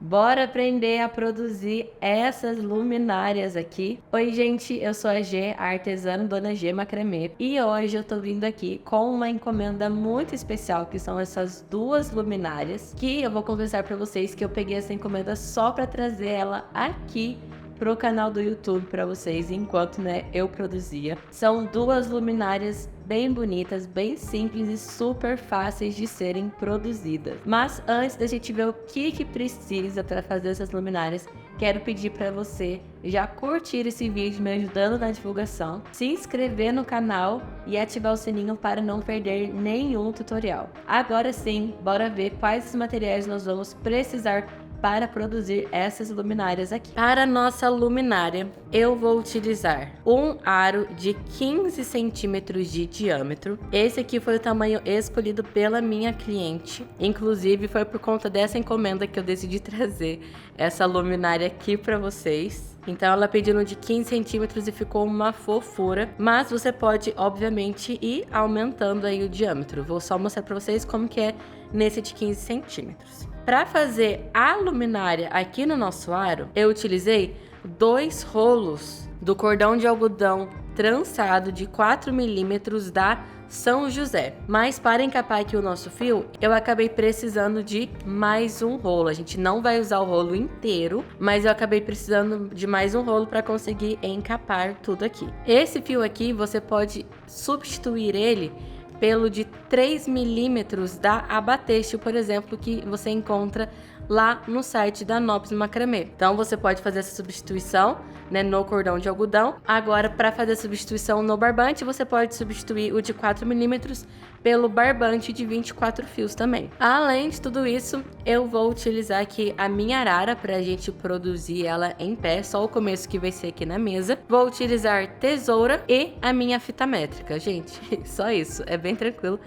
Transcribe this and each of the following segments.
Bora aprender a produzir essas luminárias aqui. Oi, gente, eu sou a G, a artesã Dona G Macramê, e hoje eu tô vindo aqui com uma encomenda muito especial, que são essas duas luminárias, que eu vou confessar pra vocês que eu peguei essa encomenda só pra trazer ela aqui pro canal do YouTube para vocês, enquanto eu produzia. São duas luminárias bem bonitas, bem simples e super fáceis de serem produzidas. Mas antes da gente ver o que precisa para fazer essas luminárias, quero pedir para você já curtir esse vídeo me ajudando na divulgação, se inscrever no canal e ativar o sininho para não perder nenhum tutorial. Agora sim, bora ver quais os materiais nós vamos precisar para produzir essas luminárias aqui. Para nossa luminária, eu vou utilizar um aro de 15 centímetros de diâmetro. Esse aqui foi o tamanho escolhido pela minha cliente. Inclusive, foi por conta dessa encomenda que eu decidi trazer essa luminária aqui para vocês. Então ela pediu no de 15 centímetros e ficou uma fofura. Mas você pode, obviamente, ir aumentando aí o diâmetro. Vou só mostrar para vocês como que é nesse de 15 centímetros. Para fazer a luminária aqui no nosso aro, eu utilizei 2 rolos do cordão de algodão trançado de 4 milímetros da São José. Mas para encapar aqui o nosso fio, eu acabei precisando de mais um rolo. A gente não vai usar o rolo inteiro, mas eu acabei precisando de mais um rolo para conseguir encapar tudo aqui. Esse fio aqui, você pode substituir ele pelo de 3 milímetros da Abatextil, por exemplo, que você encontra lá no site da Nopes Macramê. Então você pode fazer essa substituição, no cordão de algodão. Agora, para fazer a substituição no barbante, você pode substituir o de 4 milímetros pelo barbante de 24 fios também. Além de tudo isso, eu vou utilizar aqui a minha arara para a gente produzir ela em pé, só o começo que vai ser aqui na mesa. Vou utilizar tesoura e a minha fita métrica, gente, só isso, é bem tranquilo.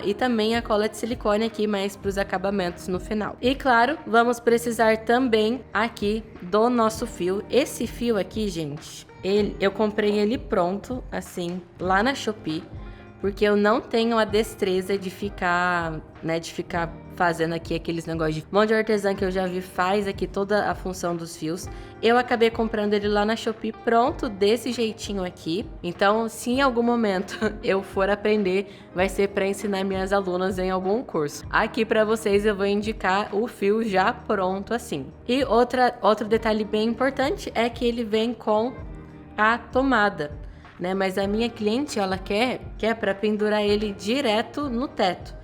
E também a cola de silicone aqui, mais para os acabamentos no final. E claro, vamos precisar também aqui do nosso fio. Esse fio aqui, gente, eu comprei ele pronto, assim, lá na Shopee, porque eu não tenho a destreza de ficar, fazendo aqui aqueles negócios de mão de artesã que eu já vi faz aqui toda a função dos fios. Eu acabei comprando ele lá na Shopee pronto desse jeitinho aqui. Então, se em algum momento eu for aprender, vai ser para ensinar minhas alunas em algum curso. Aqui para vocês eu vou indicar o fio já pronto assim. E outro detalhe bem importante é que ele vem com a tomada. Mas a minha cliente, ela quer para pendurar ele direto no teto.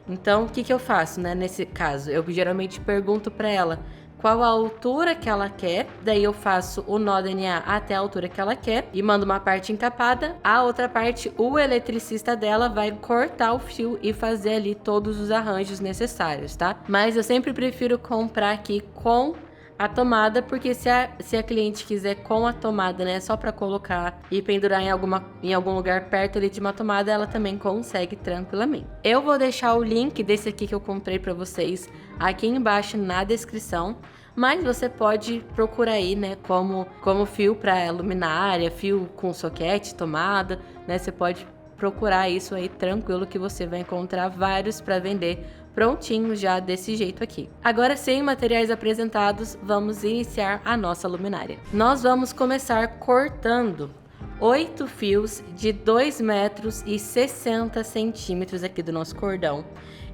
Então, o que eu faço, nesse caso? Eu geralmente pergunto para ela qual a altura que ela quer, daí eu faço o nó DNA até a altura que ela quer e mando uma parte encapada, a outra parte o eletricista dela vai cortar o fio e fazer ali todos os arranjos necessários, tá? Mas eu sempre prefiro comprar aqui com a tomada, porque se a cliente quiser com a tomada, só para colocar e pendurar em algum lugar perto ali de uma tomada, ela também consegue tranquilamente. Eu vou deixar o link desse aqui que eu comprei para vocês aqui embaixo na descrição, mas você pode procurar aí, como fio para luminária, fio com soquete, tomada, você pode procurar isso aí tranquilo que você vai encontrar vários para vender prontinho já desse jeito aqui. Agora, sem materiais apresentados, vamos iniciar a nossa luminária. Nós vamos começar cortando 8 fios de 2 metros e 60 centímetros aqui do nosso cordão.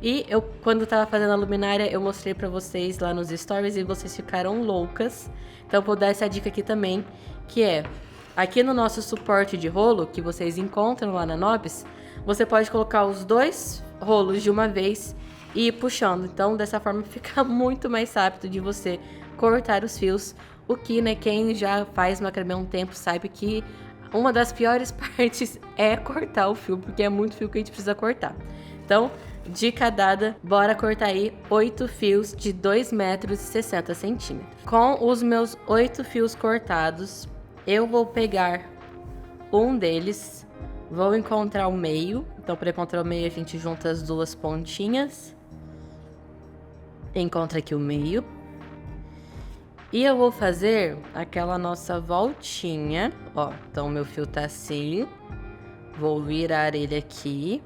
E quando tava fazendo a luminária, eu mostrei pra vocês lá nos stories e vocês ficaram loucas. Então, vou dar essa dica aqui também, que é aqui no nosso suporte de rolo, que vocês encontram lá na Nopes, você pode colocar os 2 rolos de uma vez e ir puxando. Então, dessa forma fica muito mais rápido de você cortar os fios. O que, quem já faz macramê há um tempo sabe que uma das piores partes é cortar o fio, porque é muito fio que a gente precisa cortar. Então, dica dada, bora cortar aí 8 fios de 2 metros e 60 centímetros. Com os meus 8 fios cortados, eu vou pegar um deles, vou encontrar o meio. Então, para encontrar o meio, a gente junta as duas pontinhas. Encontra aqui o meio. E eu vou fazer aquela nossa voltinha, ó. Então, o meu fio tá assim. Vou virar ele aqui.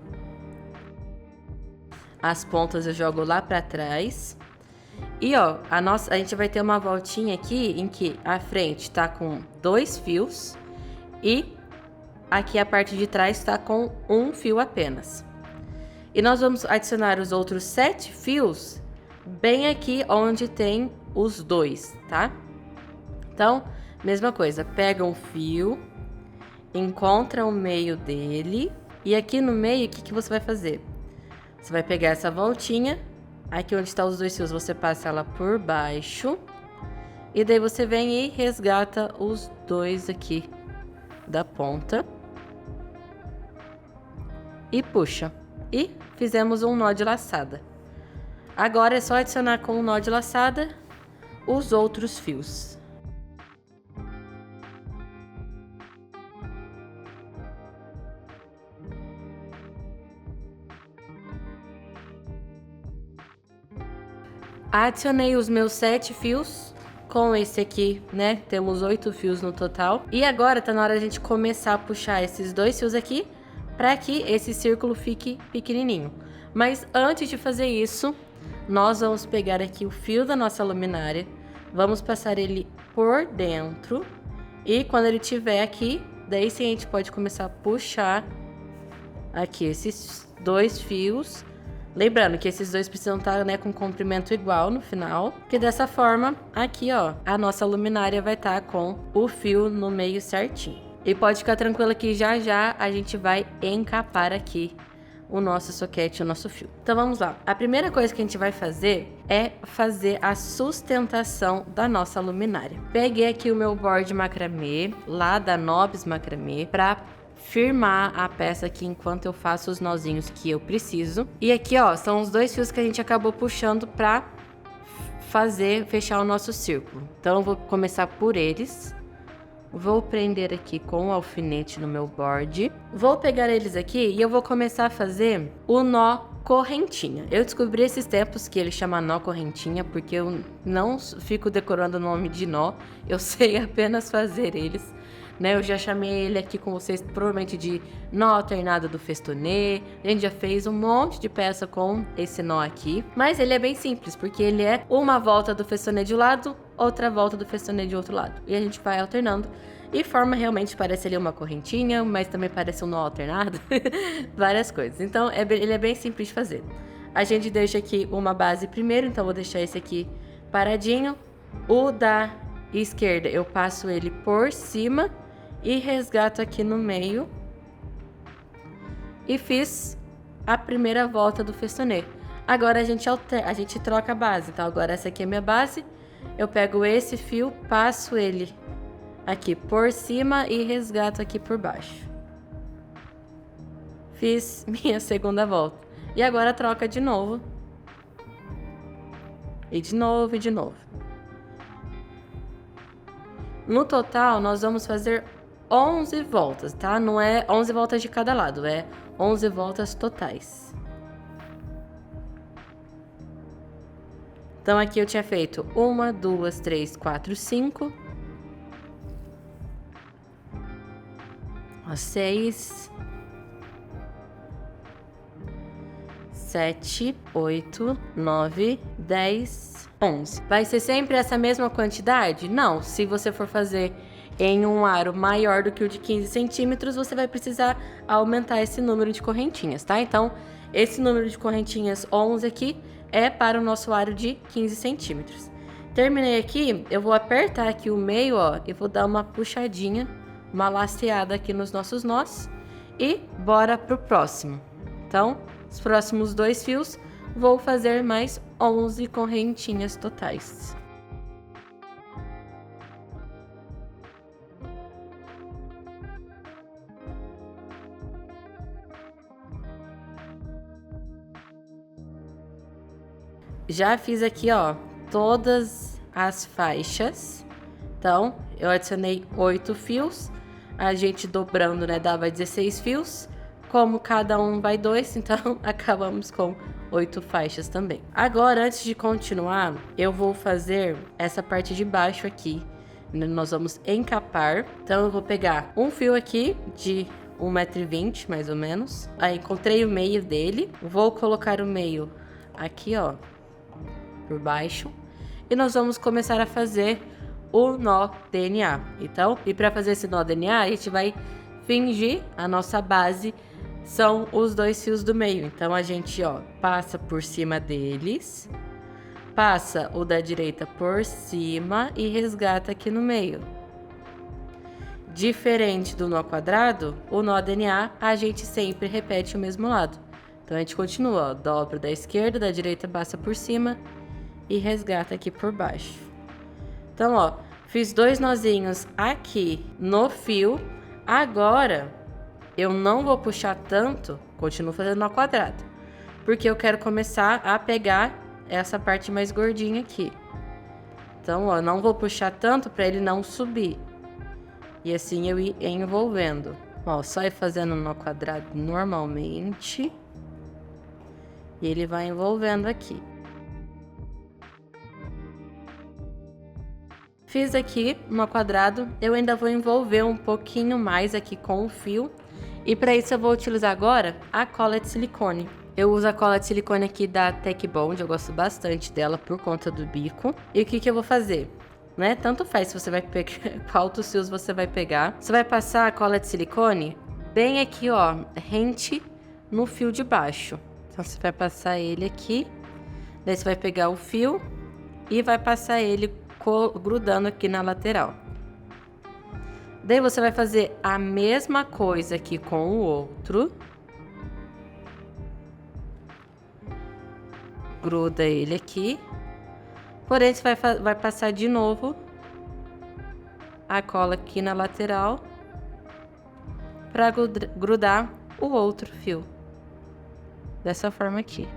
As pontas eu jogo lá pra trás. E ó, a gente vai ter uma voltinha aqui em que a frente tá com 2 fios e aqui a parte de trás tá com 1 fio apenas. E nós vamos adicionar os outros 7 fios bem aqui onde tem os 2, tá? Então, mesma coisa, pega um fio, encontra o meio dele e aqui no meio, o que você vai fazer? Você vai pegar essa voltinha, aqui onde estão os 2 fios, você passa ela por baixo e daí você vem e resgata os 2 aqui da ponta e puxa. E fizemos um nó de laçada. Agora é só adicionar com o nó de laçada os outros fios. Adicionei os meus 7 fios com esse aqui, né? Temos 8 fios no total. E agora tá na hora da gente começar a puxar esses 2 fios aqui para que esse círculo fique pequenininho. Mas antes de fazer isso, nós vamos pegar aqui o fio da nossa luminária, vamos passar ele por dentro e quando ele estiver aqui, daí sim a gente pode começar a puxar aqui esses 2 fios. Lembrando que esses 2 precisam estar, né, com comprimento igual no final, que dessa forma, aqui ó, a nossa luminária vai estar com o fio no meio certinho. E pode ficar tranquilo que já já a gente vai encapar aqui o nosso soquete, o nosso fio. Então vamos lá. A primeira coisa que a gente vai fazer é fazer a sustentação da nossa luminária. Peguei aqui o meu board macramê, lá da Nobis Macramê, para firmar a peça aqui enquanto eu faço os nozinhos que eu preciso. E aqui, ó, são os 2 fios que a gente acabou puxando para fechar o nosso círculo. Então eu vou começar por eles. Vou prender aqui com o alfinete no meu board. Vou pegar eles aqui e eu vou começar a fazer o nó correntinha. Eu descobri esses tempos que ele chama nó correntinha porque eu não fico decorando o nome de nó. Eu sei apenas fazer eles. Né, eu já chamei ele aqui com vocês provavelmente de nó alternado do festonê. A gente já fez um monte de peça com esse nó aqui. Mas ele é bem simples, porque ele é uma volta do festonê de um lado, outra volta do festonê de outro lado. E a gente vai alternando. E forma realmente, parece ali uma correntinha, mas também parece um nó alternado. Várias coisas. Então ele é bem simples de fazer. A gente deixa aqui uma base primeiro, então vou deixar esse aqui paradinho. O da esquerda eu passo ele por cima e resgato aqui no meio. E fiz a primeira volta do festonê. Agora a gente troca a base, tá? Agora essa aqui é a minha base. Eu pego esse fio, passo ele aqui por cima e resgato aqui por baixo. Fiz minha segunda volta. E agora troca de novo. E de novo, e de novo. No total, nós vamos fazer 11 voltas, tá? Não é 11 voltas de cada lado, é 11 voltas totais. Então, aqui eu tinha feito 1, 2, 3, 4, 5. 6, 7, 8, 9, 10, 11. Vai ser sempre essa mesma quantidade? Não, se você for fazer em um aro maior do que o de 15 centímetros, você vai precisar aumentar esse número de correntinhas, tá? Então, esse número de correntinhas 11 aqui é para o nosso aro de 15 centímetros. Terminei aqui, eu vou apertar aqui o meio, ó, e vou dar uma puxadinha, uma laceada aqui nos nossos nós e bora pro próximo. Então, os próximos 2 fios, vou fazer mais 11 correntinhas totais. Já fiz aqui, ó, todas as faixas. Então, eu adicionei 8 fios. A gente dobrando, né, dava 16 fios. Como cada um vai 2, então acabamos com 8 faixas também. Agora, antes de continuar, eu vou fazer essa parte de baixo aqui. Nós vamos encapar. Então, eu vou pegar um fio aqui de 1,20 m, mais ou menos. Aí, encontrei o meio dele. Vou colocar o meio aqui, ó, por baixo. e nós vamos começar a fazer o nó DNA. Então, e para fazer esse nó DNA, a gente vai fingir a nossa base são os 2 fios do meio. Então a gente, ó, passa por cima deles, passa o da direita por cima e resgata aqui no meio. Diferente do nó quadrado, o nó DNA a gente sempre repete o mesmo lado. Então a gente continua, ó, dobra da esquerda, da direita passa por cima e resgata aqui por baixo. Então, ó, fiz 2 nozinhos aqui no fio. Agora eu não vou puxar tanto, continuo fazendo nó quadrado, porque eu quero começar a pegar essa parte mais gordinha aqui. Então, ó, não vou puxar tanto para ele não subir. E assim eu ir envolvendo. Ó, só ir fazendo nó quadrado normalmente. E ele vai envolvendo aqui. Fiz aqui nó quadrado, eu ainda vou envolver um pouquinho mais aqui com o fio. E para isso eu vou utilizar agora a cola de silicone. Eu uso a cola de silicone aqui da Tech Bond, eu gosto bastante dela por conta do bico. E o que que eu vou fazer? Né? Tanto faz se você vai pegar, quantos fios você vai pegar. Você vai passar a cola de silicone bem aqui, ó, rente no fio de baixo. Então você vai passar ele aqui, daí você vai pegar o fio e vai passar ele grudando aqui na lateral. Daí você vai fazer a mesma coisa aqui com o outro. Gruda ele aqui. Porém, você vai passar de novo a cola aqui na lateral para grudar o outro fio. Dessa forma aqui.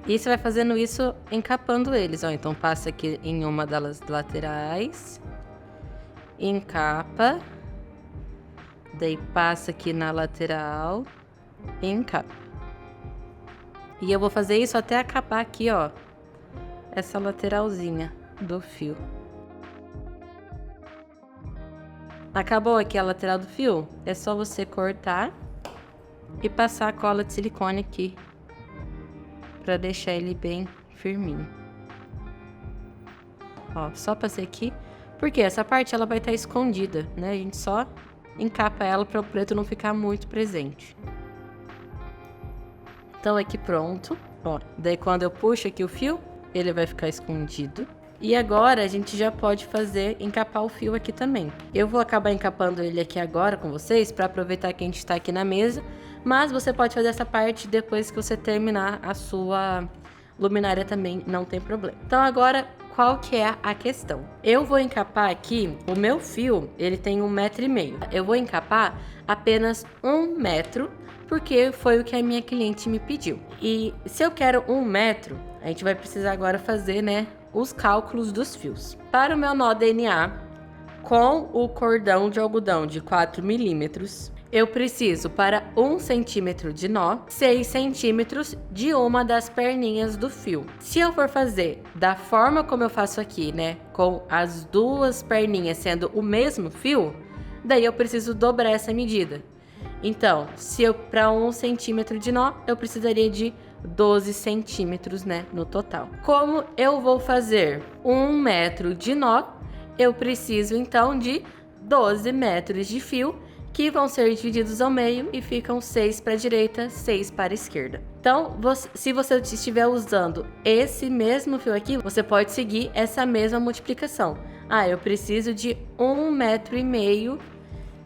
E você vai fazendo isso encapando eles, ó. Então, passa aqui em uma das laterais. Encapa. Daí, passa aqui na lateral. Encapa. E eu vou fazer isso até acabar aqui, ó, essa lateralzinha do fio. Acabou aqui a lateral do fio? É só você cortar e passar a cola de silicone aqui, pra deixar ele bem firminho. Ó, só passei aqui, porque essa parte ela vai estar escondida, né? A gente só encapa ela para o preto não ficar muito presente. Então, aqui pronto, ó, daí quando eu puxo aqui o fio, ele vai ficar escondido. E agora, a gente já pode encapar o fio aqui também. Eu vou acabar encapando ele aqui agora com vocês, para aproveitar que a gente tá aqui na mesa. Mas você pode fazer essa parte depois que você terminar a sua luminária também, não tem problema. Então, agora, qual que é a questão? Eu vou encapar aqui, o meu fio, ele tem 1,5 m. Eu vou encapar apenas 1 metro, porque foi o que a minha cliente me pediu. E se eu quero 1 metro, a gente vai precisar agora fazer, né, os cálculos dos fios. Para o meu nó DNA, com o cordão de algodão de 4 milímetros, eu preciso, para 1 centímetro de nó, 6 centímetros de uma das perninhas do fio. Se eu for fazer da forma como eu faço aqui, né, com as duas perninhas sendo o mesmo fio, daí eu preciso dobrar essa medida. Então, se eu para 1 centímetro de nó, eu precisaria de 12 centímetros, né, no total. Como eu vou fazer 1 metro de nó, eu preciso então de 12 metros de fio, que vão ser divididos ao meio e ficam 6 para a direita, 6 para a esquerda. Então, se você estiver usando esse mesmo fio aqui, você pode seguir essa mesma multiplicação. Ah, eu preciso de 1,5 m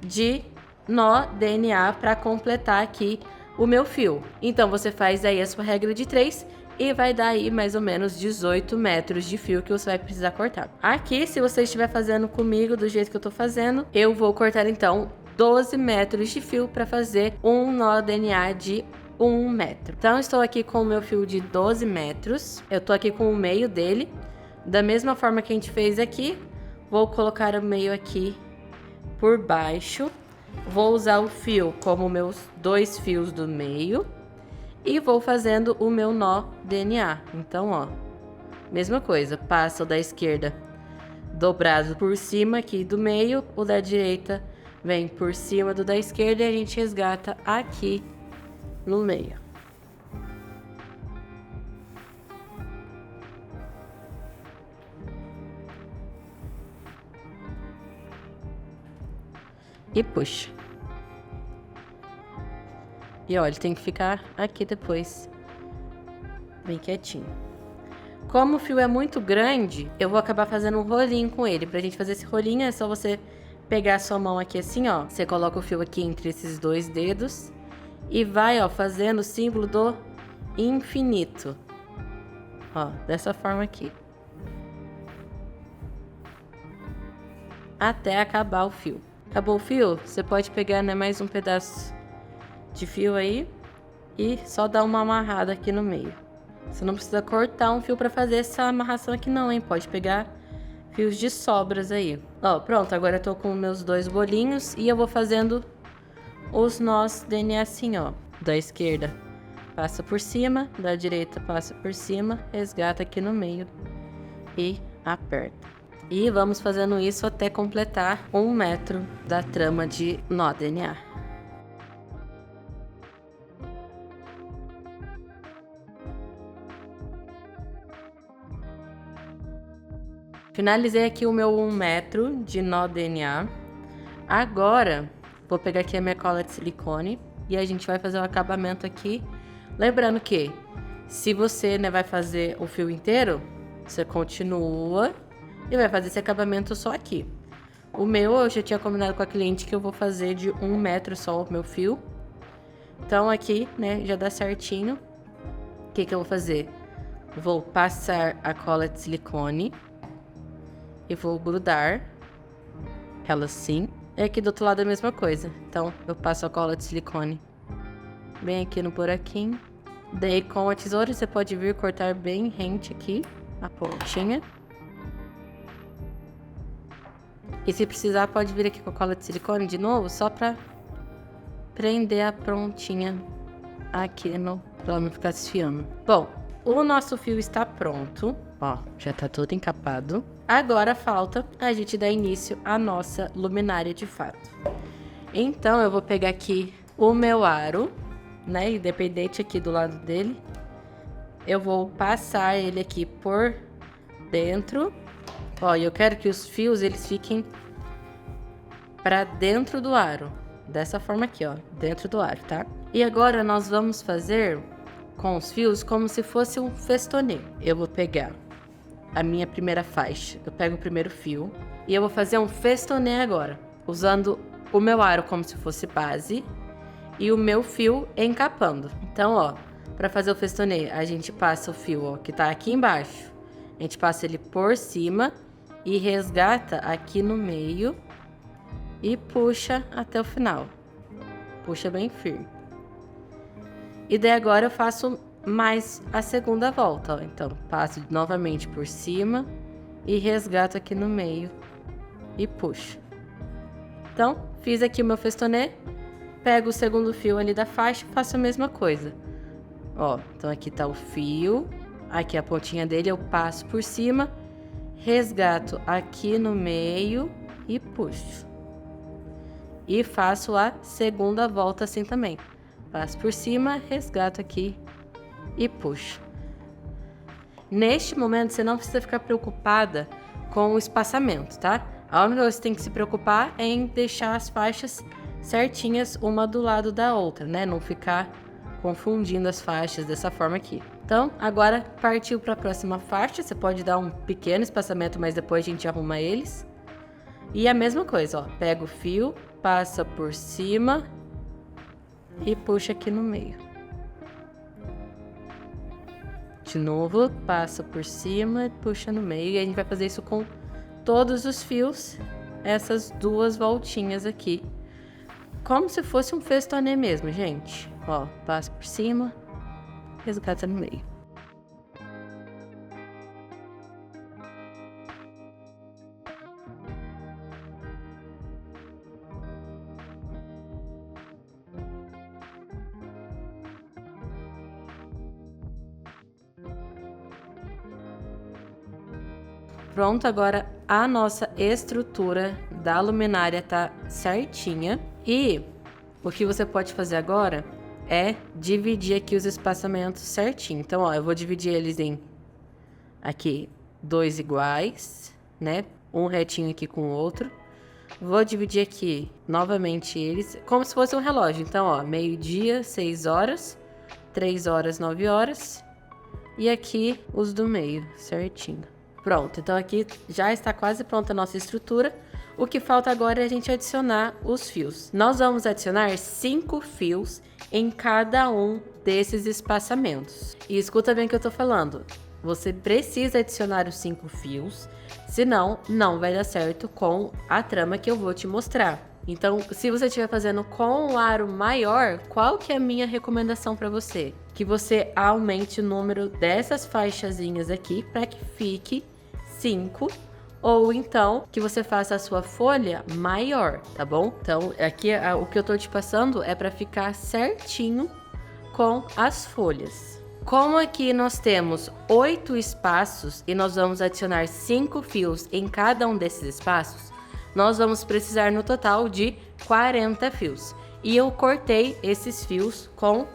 de nó DNA para completar aqui o meu fio. Então, você faz aí a sua regra de 3 e vai dar aí mais ou menos 18 metros de fio que você vai precisar cortar. Aqui, se você estiver fazendo comigo do jeito que eu tô fazendo, eu vou cortar então 12 metros de fio para fazer um nó DNA de 1 metro. Então, estou aqui com o meu fio de 12 metros. Eu tô aqui com o meio dele. Da mesma forma que a gente fez aqui, vou colocar o meio aqui por baixo. Vou usar o fio como meus 2 fios do meio. E vou fazendo o meu nó DNA. Então, ó, mesma coisa. Passo o da esquerda dobrado por cima aqui do meio. O da direita vem por cima do da esquerda e a gente resgata aqui no meio. e puxa. E ó, ele tem que ficar aqui depois, bem quietinho. Como o fio é muito grande, eu vou acabar fazendo um rolinho com ele. Pra gente fazer esse rolinho, é só você pegar a sua mão aqui assim, ó. Você coloca o fio aqui entre esses dois dedos e vai, ó, fazendo o símbolo do infinito. Ó, dessa forma aqui. Até acabar o fio. Acabou o fio? Você pode pegar, né, mais um pedaço de fio aí e só dar uma amarrada aqui no meio. Você não precisa cortar um fio para fazer essa amarração aqui não, hein? Pode pegar fios de sobras aí. Ó, pronto, agora eu tô com meus dois bolinhos e eu vou fazendo os nós DNA assim, ó. Da esquerda passa por cima, da direita passa por cima, resgata aqui no meio e aperta. E vamos fazendo isso até completar 1 metro da trama de nó DNA. Finalizei aqui o meu 1 metro de nó DNA. Agora, vou pegar aqui a minha cola de silicone e a gente vai fazer o acabamento aqui. Lembrando que, se você, né, vai fazer o fio inteiro, você continua e vai fazer esse acabamento só aqui. O meu, eu já tinha combinado com a cliente que eu vou fazer de 1 metro só o meu fio. Então aqui, né, já dá certinho. O que eu vou fazer? Vou passar a cola de silicone e vou grudar ela assim. E aqui do outro lado é a mesma coisa. Então, eu passo a cola de silicone bem aqui no buraquinho. Daí, com a tesoura, você pode vir cortar bem rente aqui a pontinha. E se precisar, pode vir aqui com a cola de silicone de novo, só pra prender a pontinha aqui pra ela não ficar desfiando. Bom, o nosso fio está pronto. Ó, já tá todo encapado. Agora falta a gente dar início à nossa luminária de fato. Então, eu vou pegar aqui o meu aro, né, independente aqui do lado dele. Eu vou passar ele aqui por dentro. Ó, eu quero que os fios, eles fiquem pra dentro do aro. Dessa forma aqui, ó, dentro do aro, tá? E agora nós vamos fazer com os fios como se fosse um festonê. Eu vou pegar a minha primeira faixa, eu pego o primeiro fio e eu vou fazer um festonê agora, usando o meu aro como se fosse base e o meu fio encapando. Então, ó, para fazer o festonê, a gente passa o fio, ó, que tá aqui embaixo, a gente passa ele por cima e resgata aqui no meio e puxa até o final. Puxa bem firme. E daí agora eu faço mais a segunda volta, ó. Então, passo novamente por cima e resgato aqui no meio e puxo. Então, fiz aqui o meu festonê, pego o segundo fio ali da faixa e faço a mesma coisa. Ó, então aqui tá o fio, aqui a pontinha dele, eu passo por cima, resgato aqui no meio e puxo. E faço a segunda volta assim também. Passo por cima, resgato aqui e puxo. Neste momento, você não precisa ficar preocupada com o espaçamento, tá? A única coisa que você tem que se preocupar é em deixar as faixas certinhas uma do lado da outra, né? Não ficar confundindo as faixas dessa forma aqui. Então, agora partiu para a próxima faixa. Você pode dar um pequeno espaçamento, mas depois a gente arruma eles. E a mesma coisa, ó. Pega o fio, passa por cima e puxa aqui no meio. De novo, passa por cima e puxa no meio. E a gente vai fazer isso com todos os fios, essas duas voltinhas aqui. Como se fosse um festonê mesmo, gente. Ó, passa por cima, resgata no meio. Pronto, agora a nossa estrutura da luminária tá certinha. E o que você pode fazer agora é dividir aqui os espaçamentos certinho. Então, ó, eu vou dividir eles em aqui 2 iguais, né? Um retinho aqui com o outro. Vou dividir aqui novamente eles, como se fosse um relógio. Então, ó, meio-dia, 6 horas, 3 horas, 9 horas. E aqui os do meio, certinho. Pronto, então aqui já está quase pronta a nossa estrutura. O que falta agora é a gente adicionar os fios. Nós vamos adicionar 5 fios em cada um desses espaçamentos. E escuta bem o que eu tô falando. Você precisa adicionar os 5 fios, senão não vai dar certo com a trama que eu vou te mostrar. Então, se você estiver fazendo com um aro maior, qual que é a minha recomendação para você? Que você aumente o número dessas faixazinhas aqui para que fique 5, ou então que você faça a sua folha maior, tá bom? Então, aqui o que eu tô te passando é para ficar certinho com as folhas. Como aqui nós temos 8 espaços e nós vamos adicionar 5 fios em cada um desses espaços, nós vamos precisar no total de 40 fios. E eu cortei esses fios com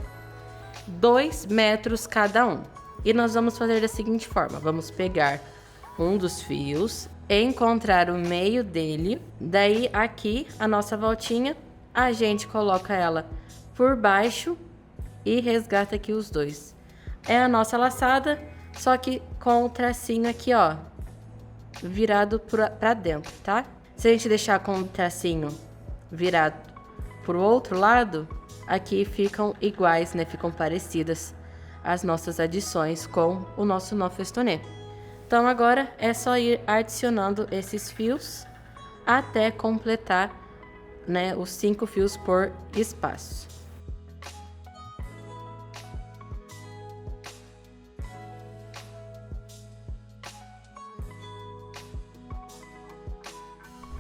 2 metros cada um. E nós vamos fazer da seguinte forma: vamos pegar um dos fios, encontrar o meio dele, daí aqui a nossa voltinha, a gente coloca ela por baixo e resgata aqui os dois. É a nossa laçada, só que com o tracinho aqui, ó, virado pra dentro, tá? Se a gente deixar com o tracinho virado pro outro lado, aqui ficam iguais, né? Ficam parecidas as nossas adições com o nosso nó festonê. Então agora é só ir adicionando esses fios até completar, né, os 5 fios por espaço.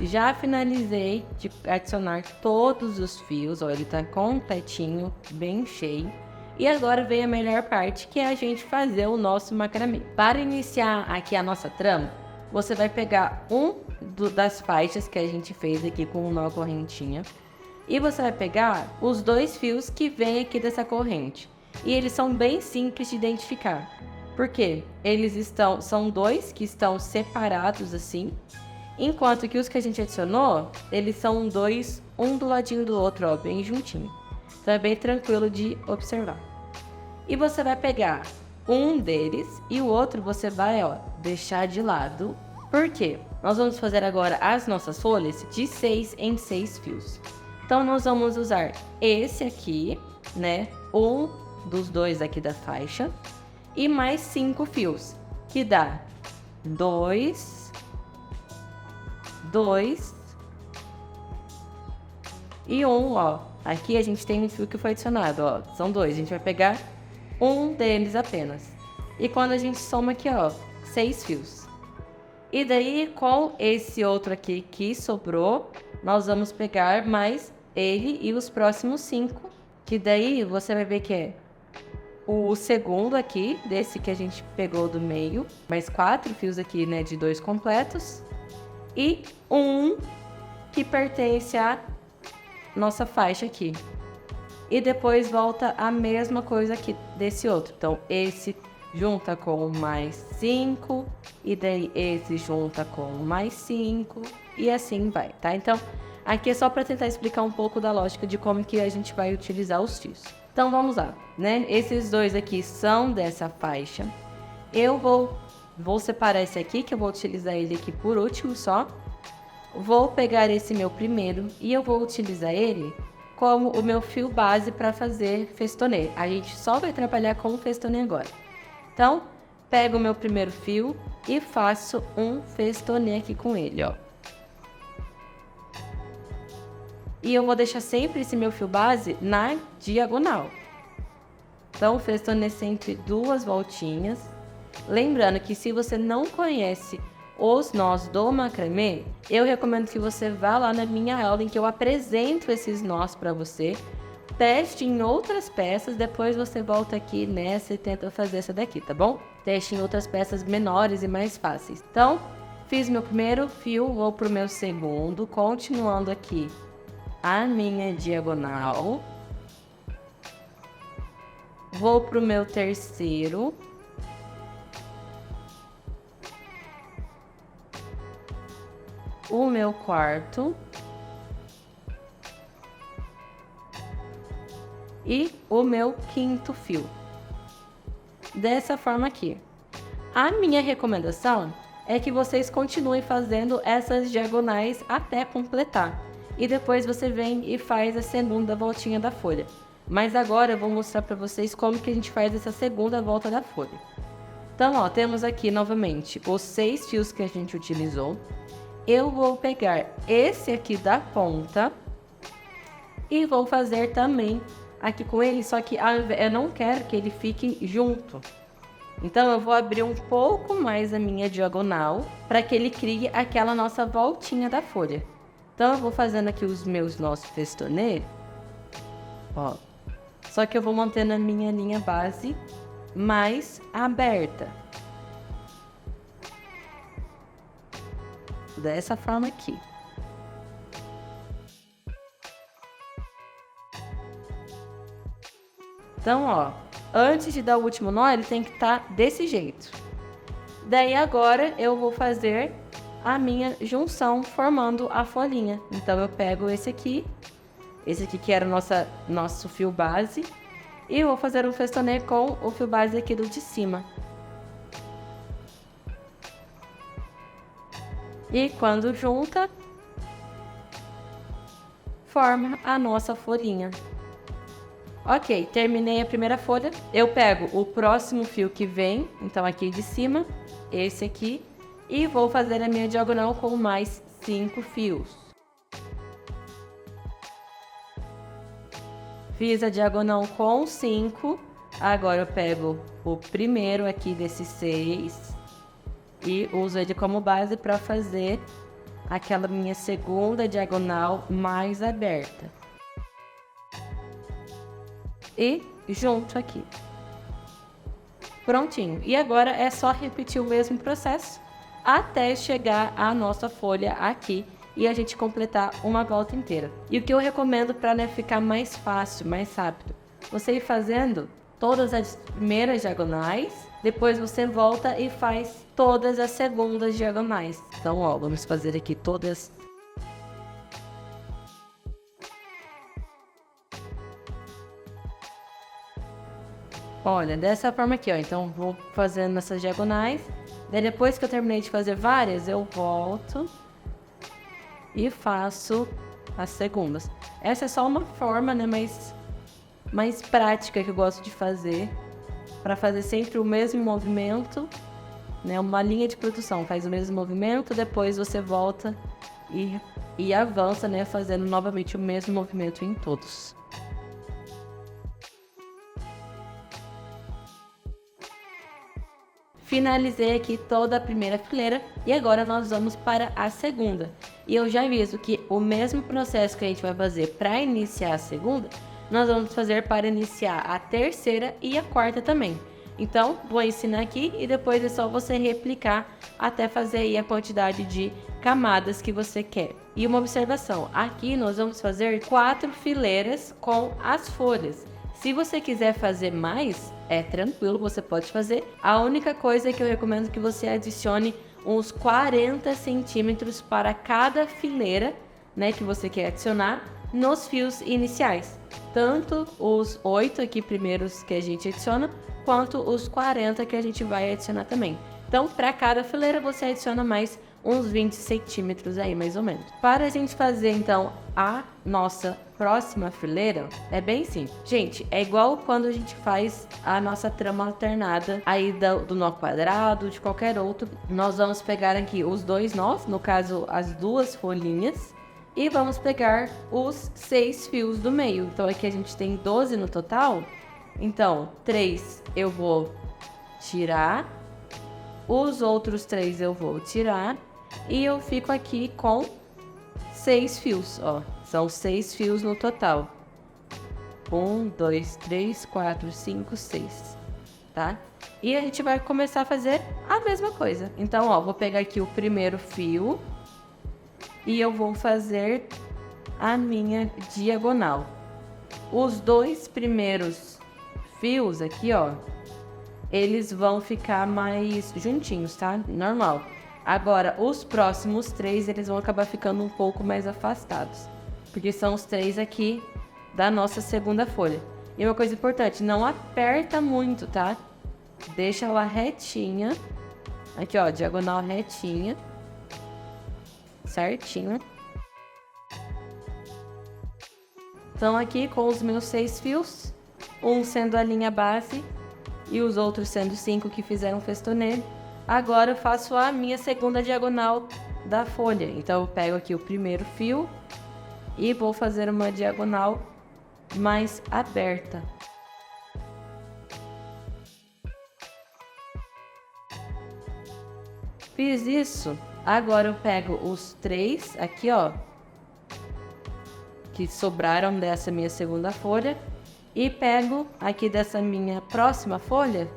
Já finalizei de adicionar todos os fios, ó, ele tá completinho, bem cheio. E agora vem a melhor parte, que é a gente fazer o nosso macramê. Para iniciar aqui a nossa trama, você vai pegar das faixas que a gente fez aqui com o nó correntinha. E você vai pegar os 2 fios que vem aqui dessa corrente. E eles são bem simples de identificar. Por quê? São 2 que estão separados assim. Enquanto que os que a gente adicionou, eles são 2, um do ladinho do outro, ó, bem juntinho. Então é bem tranquilo de observar. E você vai pegar um deles e o outro você vai, ó, deixar de lado. Por quê? Nós vamos fazer agora as nossas folhas de 6 em 6 fios. Então nós vamos usar esse aqui, né, um dos 2 aqui da faixa e mais 5 fios, que dá 2 e 1, ó. Aqui a gente tem um fio que foi adicionado, ó. São 2, a gente vai pegar um deles apenas. E quando a gente soma aqui, ó, 6 fios. E daí, com esse outro aqui que sobrou, nós vamos pegar mais ele e os próximos 5. Que daí, você vai ver que é o segundo aqui, desse que a gente pegou do meio. Mais 4 fios aqui, né, de 2 completos. E um que pertence à nossa faixa aqui. E depois volta a mesma coisa aqui desse outro. Então, esse junta com mais 5, e daí esse junta com mais 5, e assim vai, tá? Então, aqui é só para tentar explicar um pouco da lógica de como que a gente vai utilizar os fios. Então, vamos lá, né? Esses 2 aqui são dessa faixa. Eu vou separar esse aqui, que eu vou utilizar ele aqui por último só. Vou pegar esse meu primeiro e eu vou utilizar ele como o meu fio base para fazer festonê. A gente só vai trabalhar com o festonê agora. Então, pego o meu primeiro fio e faço um festonê aqui com ele, ó. E eu vou deixar sempre esse meu fio base na diagonal. Então, festonê sempre 2 voltinhas. Lembrando que se você não conhece os nós do macramê, eu recomendo que você vá lá na minha aula em que eu apresento esses nós para você, teste em outras peças, depois você volta aqui nessa e tenta fazer essa daqui, tá bom? Teste em outras peças menores e mais fáceis. Então, fiz meu primeiro fio, vou pro meu segundo, continuando aqui a minha diagonal. Vou pro meu terceiro. o meu quarto e o meu quinto fio. Dessa forma aqui. A minha recomendação é que vocês continuem fazendo essas diagonais até completar. E depois você vem e faz a segunda voltinha da folha. Mas agora eu vou mostrar para vocês como que a gente faz essa segunda volta da folha. Então, ó, temos aqui novamente os 6 fios que a gente utilizou. Eu vou pegar esse aqui da ponta e vou fazer também aqui com ele, só que eu não quero que ele fique junto. Então, eu vou abrir um pouco mais a minha diagonal para que ele crie aquela nossa voltinha da folha. Então, eu vou fazendo aqui os meus nós festonê, ó. Só que eu vou mantendo a minha linha base mais aberta. Dessa forma aqui. Então, ó, antes de dar o último nó, ele tem que estar desse jeito. Daí agora eu vou fazer a minha junção formando a folhinha. Então eu pego esse aqui que era o nosso fio base, e vou fazer um festonê com o fio base aqui do de cima. E quando junta, forma a nossa folhinha. Ok, terminei a primeira folha. Eu pego o próximo fio que vem, então aqui de cima, esse aqui, e vou fazer a minha diagonal com mais 5 fios. Fiz a diagonal com 5, agora eu pego o primeiro aqui desses 6 e uso ele como base para fazer aquela minha segunda diagonal mais aberta. E junto aqui. Prontinho. E agora é só repetir o mesmo processo até chegar a nossa folha aqui e a gente completar uma volta inteira. E o que eu recomendo para ficar mais fácil, mais rápido, você ir fazendo todas as primeiras diagonais, depois você volta e faz todas as segundas diagonais. Então, ó, vamos fazer aqui todas. Olha, dessa forma aqui, ó. Então, vou fazendo essas diagonais. Daí, depois que eu terminei de fazer várias, eu volto e faço as segundas. Essa é só uma forma, né, mais prática que eu gosto de fazer, para fazer sempre o mesmo movimento, né, uma linha de produção. Faz o mesmo movimento, depois você volta e avança, né, fazendo novamente o mesmo movimento em todos. Finalizei aqui toda a primeira fileira e agora nós vamos para a segunda. E eu já aviso que o mesmo processo que a gente vai fazer para iniciar a segunda, nós vamos fazer para iniciar a terceira e a quarta também. Então, vou ensinar aqui e depois é só você replicar até fazer aí a quantidade de camadas que você quer. E uma observação, aqui nós vamos fazer 4 fileiras com as folhas. Se você quiser fazer mais, é tranquilo, você pode fazer. A única coisa é que eu recomendo que você adicione uns 40 centímetros para cada fileira, né, que você quer adicionar nos fios iniciais. Tanto os 8 aqui primeiros que a gente adiciona, quanto os 40 que a gente vai adicionar também. Então, para cada fileira você adiciona mais uns 20 centímetros aí, mais ou menos. Para a gente fazer, então, a nossa próxima fileira, é bem simples. Gente, é igual quando a gente faz a nossa trama alternada aí do nó quadrado, de qualquer outro. Nós vamos pegar aqui os 2 nós, no caso, as 2 folhinhas, e vamos pegar os 6 fios do meio. Então, aqui a gente tem 12 no total. Então, 3 eu vou tirar, os outros 3 eu vou tirar, e eu fico aqui com 6 fios, ó. São 6 fios no total. 1, 2, 3, 4, 5, 6, tá? E a gente vai começar a fazer a mesma coisa. Então, ó, vou pegar aqui o primeiro fio e eu vou fazer a minha diagonal. Os 2 primeiros fios aqui, ó, eles vão ficar mais juntinhos, tá? Normal. Agora, os próximos 3, eles vão acabar ficando um pouco mais afastados, porque são os 3 aqui da nossa segunda folha. E uma coisa importante, não aperta muito, tá? Deixa ela retinha. Aqui, ó, diagonal retinha. Certinho. Então, aqui com os meus 6 fios, um sendo a linha base e os outros sendo 5 que fizeram festonê. Agora eu faço a minha segunda diagonal da folha. Então, eu pego aqui o primeiro fio e vou fazer uma diagonal mais aberta. Fiz isso, agora eu pego os 3 aqui, ó, que sobraram dessa minha segunda folha, e pego aqui dessa minha próxima folha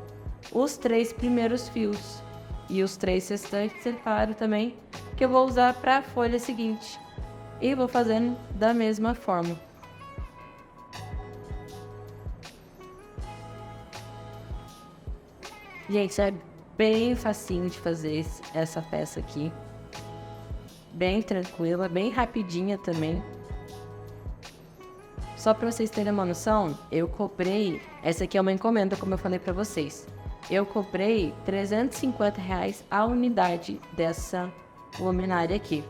os 3 primeiros fios e os 3 restantes separo também, que eu vou usar para a folha seguinte, e vou fazendo da mesma forma. Gente, é bem facinho de fazer essa peça aqui, bem tranquila, bem rapidinha também. Só para vocês terem uma noção, eu cobrei, essa aqui é uma encomenda, como eu falei para vocês. Eu cobrei R$350 a unidade dessa luminária aqui.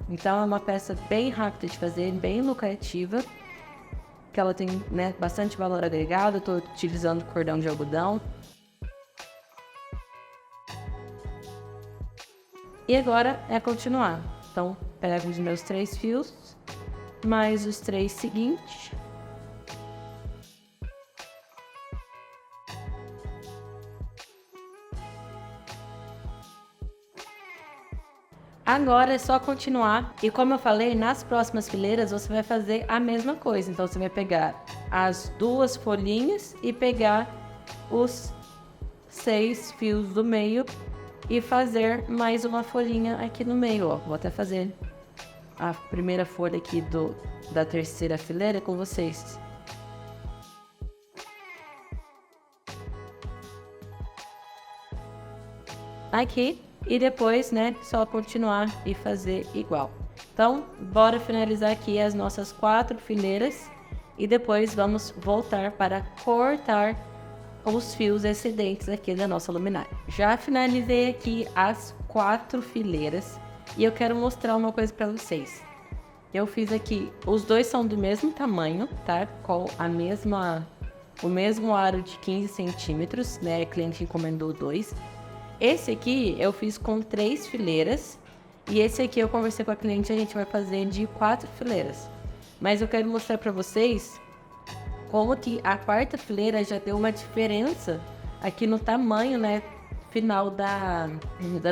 Então é uma peça bem rápida de fazer, bem lucrativa, que ela tem, né, bastante valor agregado. Eu estou utilizando cordão de algodão. E agora é continuar. Então, pego os meus 3 fios, mais os 3 seguintes. Agora é só continuar. E como eu falei, nas próximas fileiras você vai fazer a mesma coisa. Então, você vai pegar as 2 folhinhas e pegar os 6 fios do meio e fazer mais uma folhinha aqui no meio, ó. Vou até fazer a primeira folha aqui da terceira fileira com vocês. Aqui, e depois, né, só continuar e fazer igual. Então, bora finalizar aqui as nossas 4 fileiras e depois vamos voltar para cortar os fios excedentes aqui da nossa luminária. Já finalizei aqui as 4 fileiras e eu quero mostrar uma coisa para vocês. Eu fiz aqui, os dois são do mesmo tamanho, tá? Com o mesmo aro de 15 centímetros, né? A cliente encomendou 2. Esse aqui eu fiz com 3 fileiras e esse aqui eu conversei com a cliente, a gente vai fazer de 4 fileiras. Mas eu quero mostrar para vocês como que a 4ª fileira já deu uma diferença aqui no tamanho, né, final da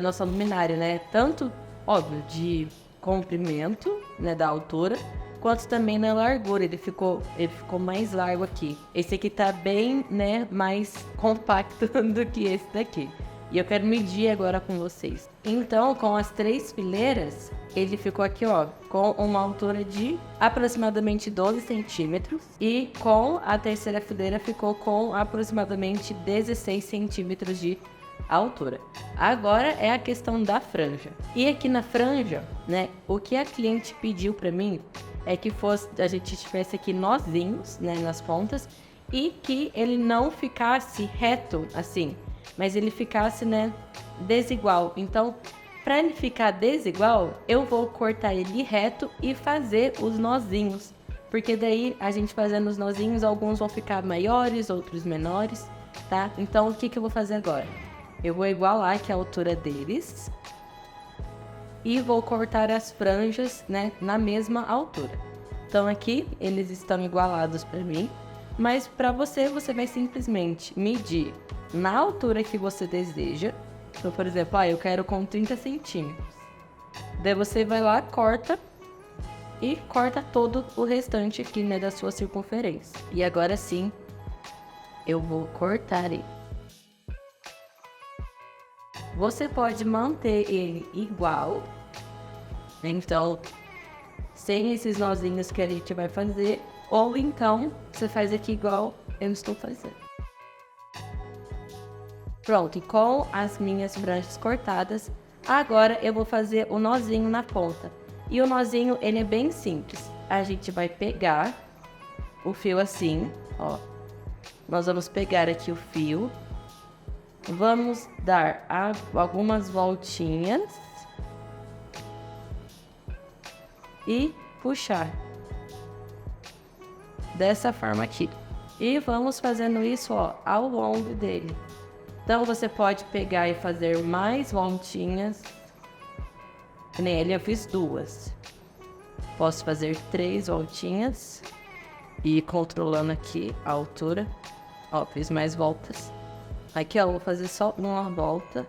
nossa luminária, né? Tanto, óbvio, de comprimento, né, da altura, quanto também na largura. Ele ficou mais largo aqui. Esse aqui tá bem, né, mais compacto do que esse daqui. E eu quero medir agora com vocês. Então, com as 3 fileiras, ele ficou aqui, ó, com uma altura de aproximadamente 12 centímetros. E com a terceira fileira ficou com aproximadamente 16 centímetros de altura. Agora é a questão da franja. E aqui na franja, né, o que a cliente pediu para mim é que a gente tivesse aqui nozinhos, né, nas pontas, e que ele não ficasse reto assim, mas ele ficasse, né, desigual. Então, para ele ficar desigual, eu vou cortar ele reto e fazer os nozinhos, porque daí a gente fazendo os nozinhos, alguns vão ficar maiores, outros menores, tá? Então, o que eu vou fazer agora? Eu vou igualar aqui a altura deles e vou cortar as franjas, né, na mesma altura. Então, aqui eles estão igualados para mim, mas para você vai simplesmente medir na altura que você deseja. Então, por exemplo, eu quero com 30 centímetros. Daí você vai lá, corta e corta todo o restante aqui, né, da sua circunferência. E agora sim, eu vou cortar ele. Você pode manter ele igual, então, sem esses nozinhos que a gente vai fazer, ou então você faz aqui igual eu estou fazendo. Pronto, e com as minhas franjas cortadas, Agora eu vou fazer o nozinho na ponta. E o nozinho, ele é bem simples. A gente vai pegar o fio assim, ó. Nós vamos pegar aqui o fio. Vamos dar algumas voltinhas. E puxar. Dessa forma aqui. E vamos fazendo isso, ó, ao longo dele. Então, você pode pegar e fazer mais voltinhas. Nele eu fiz 2. Posso fazer 3 voltinhas. E controlando aqui a altura. Ó, fiz mais voltas. Aqui, ó, eu vou fazer só uma volta.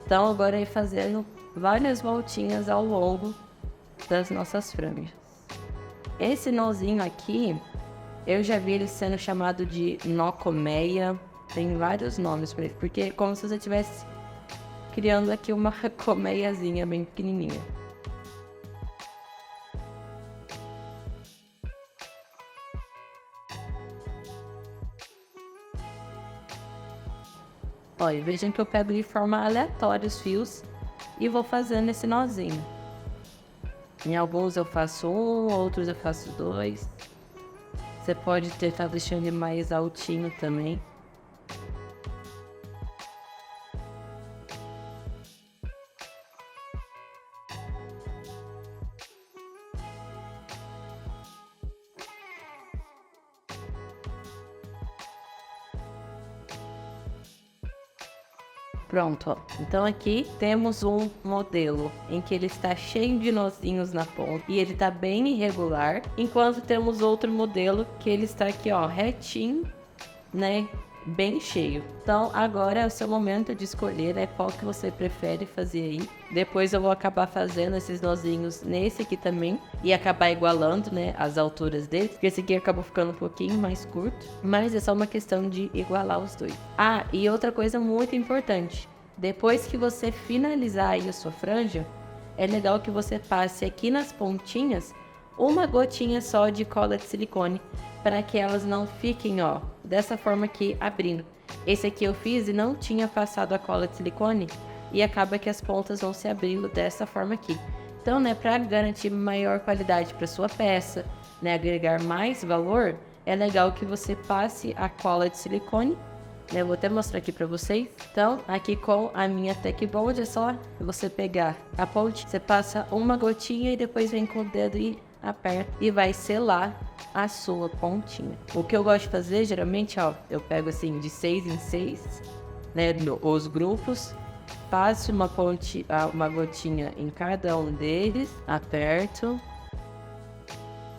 Então, agora é fazendo várias voltinhas ao longo das nossas franjas. Esse nozinho aqui, eu já vi ele sendo chamado de nó colmeia. Tem vários nomes para ele, porque é como se você estivesse criando aqui uma colmeiazinha bem pequenininha. Olha, vejam que eu pego de forma aleatória os fios e vou fazendo esse nozinho. Em alguns eu faço 1, outros eu faço 2. Você pode tentar deixando ele mais altinho também. Pronto, ó. Então aqui temos um modelo em que ele está cheio de nozinhos na ponta e ele está bem irregular, enquanto temos outro modelo que ele está aqui, ó, retinho, né, bem cheio. Então agora é o seu momento de escolher, né, qual que você prefere fazer aí. Depois eu vou acabar fazendo esses nozinhos nesse aqui também e acabar igualando, né, as alturas dele, porque esse aqui acabou ficando um pouquinho mais curto, mas é só uma questão de igualar os dois. Ah, e outra coisa muito importante, depois que você finalizar aí a sua franja, é legal que você passe aqui nas pontinhas uma gotinha só de cola de silicone, para que elas não fiquem, ó, dessa forma aqui, abrindo. Esse aqui eu fiz e não tinha passado a cola de silicone, e acaba que as pontas vão se abrindo dessa forma aqui. Então, né, para garantir maior qualidade para sua peça, né, agregar mais valor, é legal que você passe a cola de silicone, né, eu vou até mostrar aqui para vocês. Então, aqui com a minha Tech Bond, é só você pegar a ponte, você passa uma gotinha e depois vem com o dedo e aperta e vai selar a sua pontinha. O que eu gosto de fazer, geralmente, ó, eu pego assim de 6 em 6, né, os grupos, passo uma gotinha em cada um deles, aperto,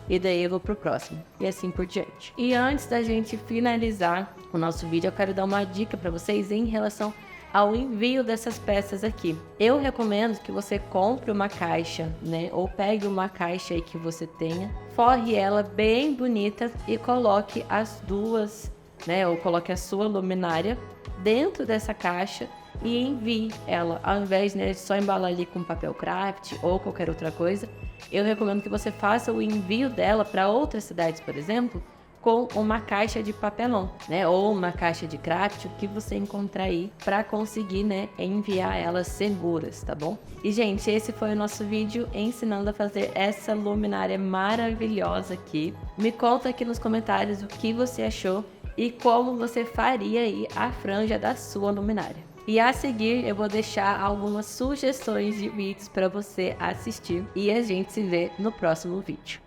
e daí eu vou pro próximo, e assim por diante. E antes da gente finalizar o nosso vídeo, eu quero dar uma dica para vocês em relação ao envio dessas peças aqui. Eu recomendo que você compre uma caixa, né, ou pegue uma caixa aí que você tenha, forre ela bem bonita e coloque as duas, né, ou coloque a sua luminária dentro dessa caixa e envie ela, ao invés, né, de só embalar ali com papel craft ou qualquer outra coisa. Eu recomendo que você faça o envio dela para outras cidades, por exemplo, com uma caixa de papelão, né, ou uma caixa de craft, o que você encontrar aí, para conseguir, né, enviar elas seguras, tá bom? E, gente, esse foi o nosso vídeo ensinando a fazer essa luminária maravilhosa aqui. Me conta aqui nos comentários o que você achou e como você faria aí a franja da sua luminária. E a seguir eu vou deixar algumas sugestões de vídeos para você assistir e a gente se vê no próximo vídeo.